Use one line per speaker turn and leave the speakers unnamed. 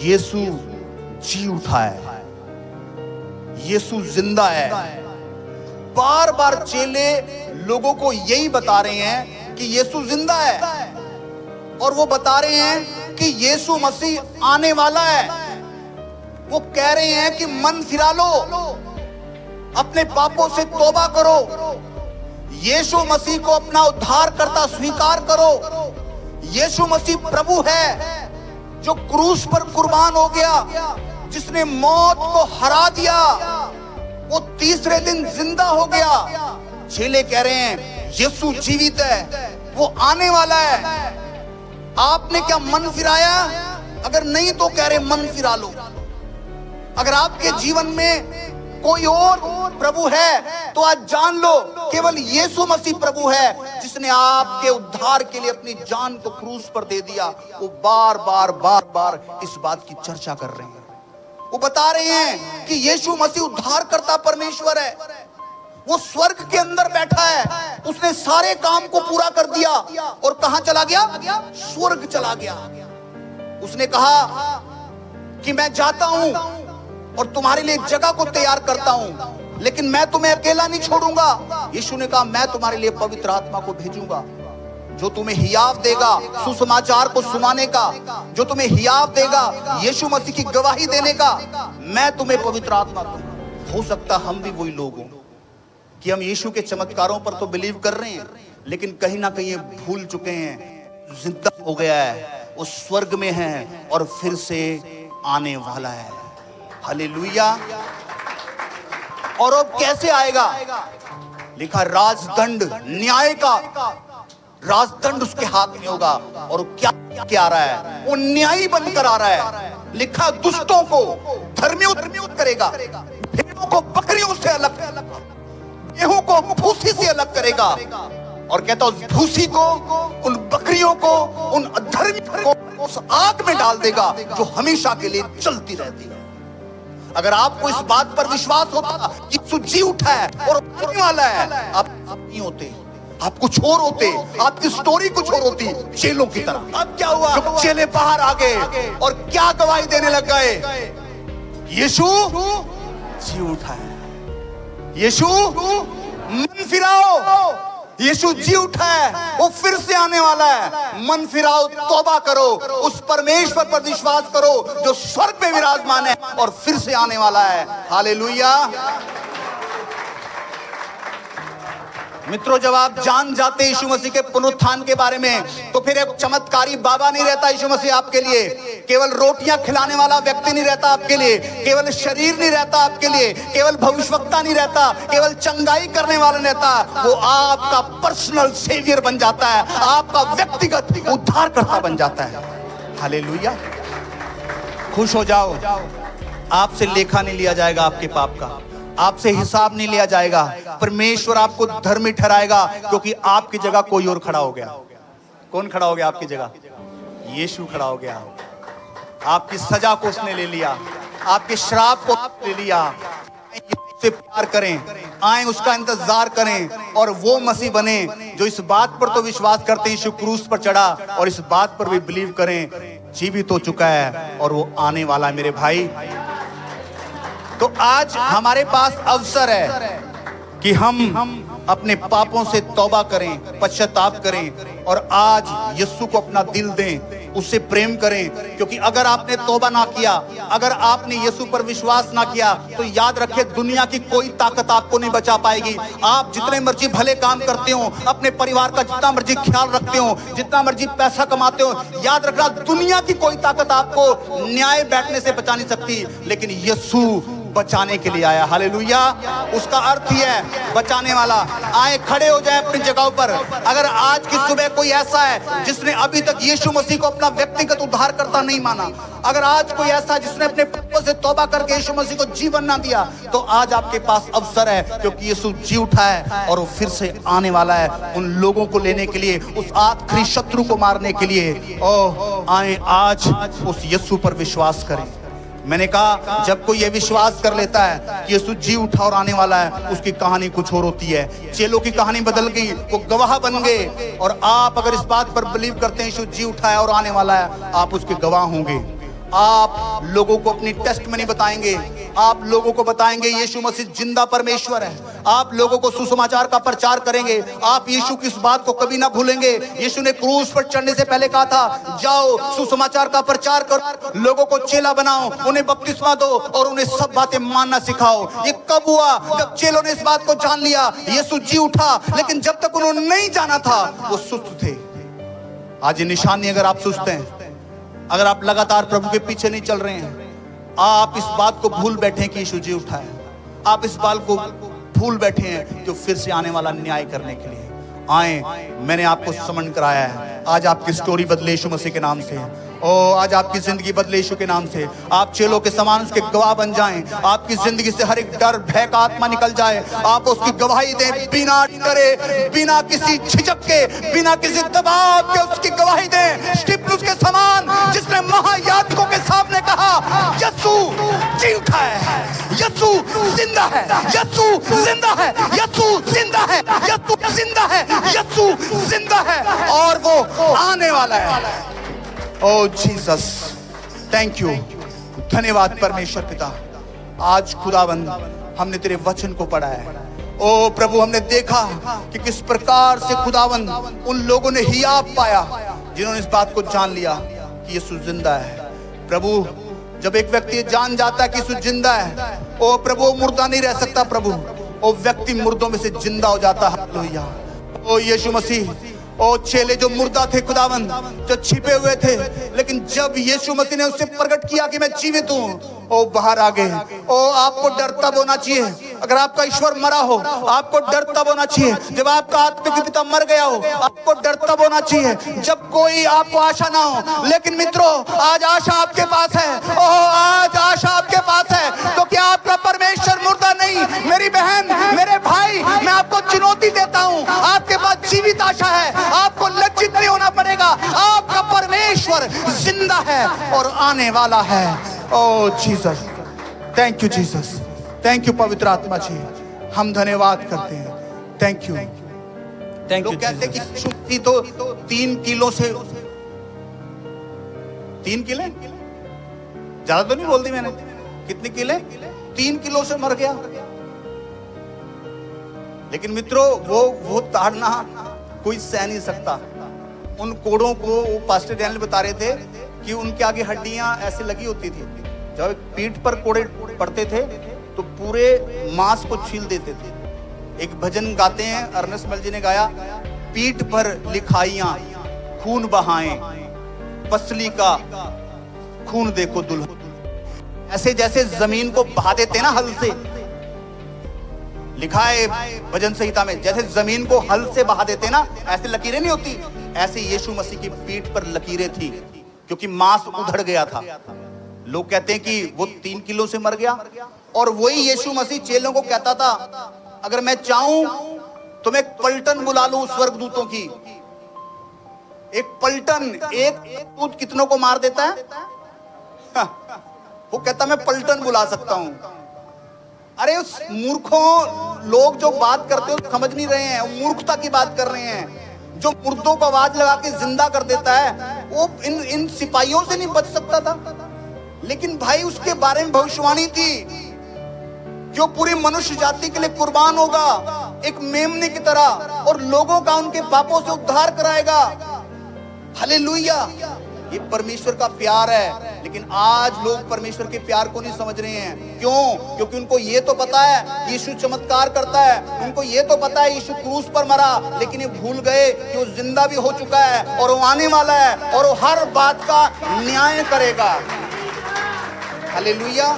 यीशु जी उठा है, यीशु जिंदा है। बार बार चेले लोगों को यही बता रहे हैं कि यीशु जिंदा है, और वो बता रहे हैं कि यीशु मसीह आने वाला है। वो कह रहे हैं कि मन फिरा लो, अपने पापों से तौबा करो, यीशु मसीह को अपना उद्धारकर्ता स्वीकार करो। यीशु मसीह प्रभु है जो क्रूस पर कुर्बान हो गया, जिसने मौत को हरा दिया, वो तीसरे दिन जिंदा हो गया। चेले कह रहे हैं यीशु जीवित है, वो आने वाला है। आपने क्या मन फिराया? अगर नहीं तो कह रहे मन फिरा लो। अगर आपके जीवन में कोई और प्रभु है तो आज जान लो केवल यीशु मसीह प्रभु है, जिसने आपके उद्धार के लिए अपनी जान को क्रूस पर दे दिया। वो बार बार इस बात की चर्चा कर रहे हैं। वो बता रहे हैं कि यीशु मसीह उद्धारकर्ता परमेश्वर है, वो स्वर्ग के अंदर बैठा है, उसने सारे काम को पूरा कर दिया और कहां चला गया? स्वर्ग चला गया। उसने कहा कि मैं जाता हूं और तुम्हारे लिए एक जगह को तैयार करता हूं, लेकिन मैं तुम्हें अकेला नहीं छोड़ूंगा। यीशु ने कहा मैं तुम्हारे लिए पवित्र आत्मा को भेजूंगा, जो तुम्हें हियाव देगा सुसमाचार को सुनाने का, जो तुम्हें हियाव देगा यीशु मसीह की गवाही देने का। मैं तुम्हें पवित्र आत्मा दूंगा। हो सकता हम भी वही लोग हों कि हम यीशु के चमत्कारों पर तो बिलीव कर रहे हैं, लेकिन कहीं ना कहीं भूल चुके हैं। जिंदा हो गया है, वो स्वर्ग में है और फिर से आने वाला है। हालेलुया। और अब कैसे आएगा? लिखा राजदंड, न्याय का राजदंड उसके हाथ में होगा। और क्या आ रहा है? वो न्यायी बनकर आ रहा है। लिखा दुष्टों को धर्मियों करेगा, भेड़ों को बकरियों से अलग, गेहूं को भूसी से अलग करेगा। और कहता उस भूसी को, उन बकरियों को, उन अधर्मियों को उस आग में डाल देगा जो हमेशा के लिए चलती रहती है। अगर आपको इस बात पर विश्वास होता कि यीशु जी उठा है और आने वाला है, आप नहीं होते, आप कुछ और होते, आपकी स्टोरी कुछ और होती, चेलों की तरह। अब क्या हुआ? जब चेले बाहर आ गए और क्या गवाही देने लग गए? यीशु जी उठा है, यीशु मन फिराओ, यीशु जी उठा है, वो फिर से आने वाला है। मन फिराओ, तौबा करो, उस परमेश्वर पर विश्वास करो जो स्वर्ग में विराजमान है और फिर से आने वाला है। हालेलुया। मित्रों, जब आप जान जाते यीशु मसीह के पुनरुत्थान के बारे में, तो फिर एक चमत्कारी बाबा नहीं रहता यीशु मसीह आपके लिए, केवल रोटियां खिलाने वाला व्यक्ति नहीं रहता आपके लिए, केवल शरीर नहीं रहता आपके लिए, केवल भविष्यवक्ता नहीं रहता, केवल चंगाई करने वाला नहीं रहता। वो आपका पर्सनल सेवियर बन जाता है, आपका व्यक्तिगत उद्धारकर्ता बन जाता है। हालेलुया। खुश हो जाओ, आपसे लेखा नहीं लिया जाएगा आपके पाप का, आपसे हिसाब नहीं लिया जाएगा। परमेश्वर आपको धर्मी ठहराएगा, क्योंकि आपकी जगह कोई और खड़ा हो गया। कौन खड़ा हो गया आपकी जगह? यीशु खड़ा हो गया। आपकी सजा को उसने ले लिया, आपके श्राप को ले लिया। से प्यार करें, आए उसका इंतजार करें और वो मसीह बने जो इस बात पर तो विश्वास करते हैं यीशु क्रूस पर चढ़ा, और इस बात पर भी बिलीव करें जीवित हो चुका है और वो आने वाला है। मेरे भाई, तो आज हमारे पास अवसर है कि हम अपने पापों से तौबा करें, पश्चाताप करें और आज यीशु को अपना दिल दें, उससे प्रेम करें। क्योंकि अगर आपने तौबा ना किया, अगर आपने यीशु पर विश्वास ना किया, तो याद रखिए दुनिया की कोई ताकत आपको नहीं बचा पाएगी। आप जितने मर्जी भले काम करते हो, अपने परिवार का जितना मर्जी ख्याल रखते हो, जितना मर्जी पैसा कमाते हो, याद रखना दुनिया की कोई ताकत आपको न्याय बैठने से बचा नहीं सकती, लेकिन यीशु बचाने के लिए आया। हालेलुया। उसका अर्थ ही है बचाने वाला। आए खड़े हो जाए अपनी जगहों पर। अगर आज की सुबह कोई ऐसा है जिसने अभी तक यीशु मसीह को अपना व्यक्तिगत उद्धारकर्ता नहीं माना, अगर आज कोई ऐसा है जिसने अपने पापों से तौबा करके यीशु मसीह को जीवन ना दिया, तो आज आपके पास अवसर है, क्योंकि यीशु जी उठा है और वो फिर से आने वाला है उन लोगों को लेने के लिए, उस आखिरी शत्रु को मारने के लिए। ओह, आए आज उस यीशु पर विश्वास करें। मैंने कहा जब कोई ये विश्वास कर लेता है कि यीशु जी उठा और आने वाला है, उसकी कहानी कुछ और होती है। चेलों की कहानी बदल गई, वो गवाह बन गए। और आप अगर इस बात पर बिलीव करते हैं यीशु जी उठा है और आने वाला है, आप उसके गवाह होंगे। आप लोगों को अपनी टेस्टमनी बताएंगे, आप लोगों को बताएंगे यीशु मसीह जिंदा परमेश्वर है, आप लोगों को सुसमाचार का प्रचार करेंगे, आप यीशु की इस बात को कभी ना भूलेंगे। यीशु ने क्रूस पर चढ़ने से पहले कहा था, जाओ सुसमाचार का प्रचार करो, लोगों को चेला बनाओ, उन्हें बपतिस्मा दो और उन्हें सब बातें मानना सिखाओ। ये कब हुआ? जब चेलों ने इस बात को जान लिया, यीशु जी उठा, लेकिन जब तक उन्होंने नहीं जाना था वो सुस्त थे। आज ये निशानी, अगर आप सुस्त हैं, अगर आप लगातार प्रभु के पीछे नहीं चल रहे हैं, आप इस बात को भूल बैठे हैं कि यीशु जी उठा है, आप इस बात को भूल बैठे हैं जो फिर से आने वाला न्याय करने के लिए आए। मैंने आपको समन कराया है, आज आपकी स्टोरी बदले यीशु मसीह के नाम से। ओ आज आपकी जिंदगी बदले यीशु के नाम से। आप चेलों के समान उसके गवाह बन जाएं, आपकी जिंदगी से हर एक डर भय का आत्मा निकल जाए, आप उसकी गवाही दें बिना डरे, बिना किसी झिझक के, बिना किसी दबाव के उसकी गवाही दें। स्तिफनुस के समान, जिसने महायाजकों के सामने कहा, यीशु जी उठा है, यीशु जिंदा है, यीशु जिंदा है, यीशु जिंदा है, यीशु जिंदा है, यीशु जिंदा है और वो आने वाला है। ओ जीसस, थैंक यू, धन्यवाद परमेश्वर पिता। आज खुदाबंद हमने तेरे वचन को पढ़ा है। ओ प्रभु, हमने देखा कि किस प्रकार से खुदाबंद उन लोगों ने हियाब पाया जिन्होंने इस बात को जान लिया कि यीशु जिंदा है। प्रभु, जब एक व्यक्ति जान जाता है कि यीशु जिंदा है, ओ प्रभु वो मुर्दा नहीं रह सकता प्रभु, ओ व्यक्ति मुर्दों में से जिंदा हो जाता है। हालेलुया। ओ यीशु मसीह, ओ चेले जो मुर्दा थे खुदावंद, जो छिपे हुए थे, लेकिन जब यीशु मसीह ने उससे प्रकट किया कि मैं जीवित हूँ, ओ बाहर आ गए। ओ आपको डर तब होना चाहिए अगर आपका ईश्वर मरा हो, आपको डर तब होना चाहिए जब आपका आत्मिक पिता मर गया हो, आपको डर तब होना चाहिए जब कोई आपको आशा ना हो। लेकिन मित्रों, आज आशा आपके पास है। ओ आज आशा आपके पास है, तो क्या आपका परमेश्वर मुर्दा नहीं? मेरी बहन, मेरे भाई, मैं आपको चुनौती देता हूँ, आपके पास जीवित आशा है, आपको लज्जित नहीं होना पड़ेगा। आपका परमेश्वर जिंदा है और आने वाला है। Oh Jesus, thank you Jesus, thank you पवित्र आत्मा जी, हम धन्यवाद करते हैं। Thank you, thank you. लोग कहते हैं कि शुक्ति तो 3 किलो से, 3 किले, ज्यादा तो नहीं बोल दी मैंने, कितने किले? 3 किलो से मर गया। लेकिन मित्रों, वो ताड़ना कोई सह नहीं सकता। उन कोड़ों को पास्टर डैनियल बता रहे थे कि उनके आगे हड्डियां ऐसे लगी होती थी, जब पीठ पर कोड़े पड़ते थे तो पूरे मांस को छील देते थे। एक भजन गाते हैं, अर्नेस्ट मल जी ने गाया, पीठ पर लिखाइयां खून बहाएं, पसली का खून देखो दुल्हन। ऐसे जैसे जमीन को बहा देते ना हल से, लिखा है भजन संहिता में, जैसे जमीन को हल से बहा देते ना, ऐसे लकीरें नहीं होती, ऐसे यीशु मसीह की पीठ पर लकीरें थी, क्योंकि मांस उधड़ गया था। लोग कहते हैं कि वो 3 किलो से मर गया। और वही यीशु मसीह चेलों को कहता था, अगर मैं चाहूं तो मैं एक पलटन बुला लूं स्वर्गदूतों की। एक पलटन, एक दूत कितनों को मार देता है? वो कहता मैं पलटन बुला सकता हूं। अरे उस मूर्खों, लोग जो बात करते हो समझ नहीं रहे हैं, मूर्खता की बात कर रहे हैं। जो मुर्दों को आवाज लगा के जिंदा कर देता है, वो इन सिपाहियों से नहीं बच सकता था। लेकिन भाई, उसके बारे में भविष्यवाणी थी, जो पूरी मनुष्य जाति के लिए कुर्बान होगा एक मेमने की तरह, और लोगों का उनके पापों से उद्धार कराएगा। हालेलुया। ये परमेश्वर का प्यार है। लेकिन आज लोग परमेश्वर के प्यार को नहीं समझ रहे हैं। क्यों? क्योंकि उनको ये तो पता है यीशु चमत्कार करता है, उनको ये तो पता है यीशु क्रूस पर मरा, लेकिन ये भूल गए कि वो जिंदा भी हो चुका है और वो आने वाला है और वो हर बात का न्याय करेगा। हालेलुया।